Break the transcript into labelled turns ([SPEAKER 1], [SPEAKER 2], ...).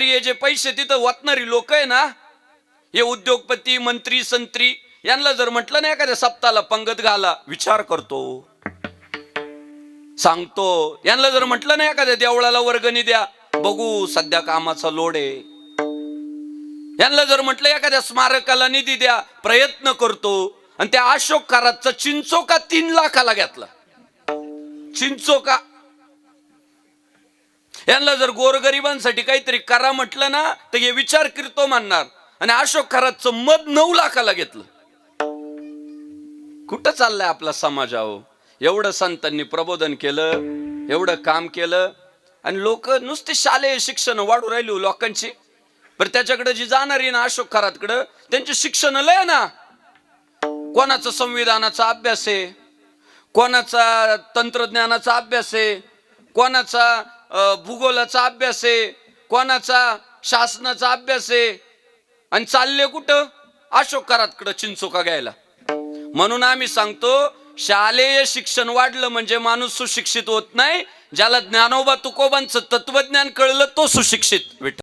[SPEAKER 1] हे जे पैसे तिथं वाटणारी लोक आहे ना, हे उद्योगपती मंत्री संत्री, यांना जर म्हटलं ना एखाद्या सप्ताहाला पंगत घाला, विचार करतो सांगतो. यांना जर म्हटलं ना एखाद्या देवळाला वर्गणी द्या, बघू सध्या कामाचा लोड आहे. यांना जर म्हटलं एखाद्या स्मारकाला निधी द्या, प्रयत्न करतो. आणि त्या अशोक करातचा चिंचोका 3 लाखाला घेतला. चिंचोका. यांना जर गोरगरिबांसाठी काहीतरी करा म्हटलं ना, तर हे विचार करतो म्हणणार. आणि अशोक खरातचं मध 9 लाखाला घेतलं. कुठं चाललंय आपला समाज? अहो, एवढं संतांनी प्रबोधन केलं, एवढं काम केलं, आणि लोक नुसते शालेय शिक्षण वाढू राहिली लोकांची. पण त्याच्याकडे जी जाणारी ना अशोक खरातकडं, त्यांचे शिक्षण लय ना. कोणाचा संविधानाचा अभ्यास आहे, कोणाचा तंत्रज्ञानाचा अभ्यास आहे, कोणाचा भूगोलाचा अभ्यास आहे, कोणाचा शासनाचा अभ्यास आहे. आणि चालले कुठं? अशोक खरातकडं चिंचोका घ्यायला. म्हणून आम्ही सांगतो, शालेय शिक्षण वाढलं म्हणजे माणूस सुशिक्षित होत नाही. ज्याला ज्ञानोबा तुकोबांचं तत्वज्ञान कळलं तो सुशिक्षित.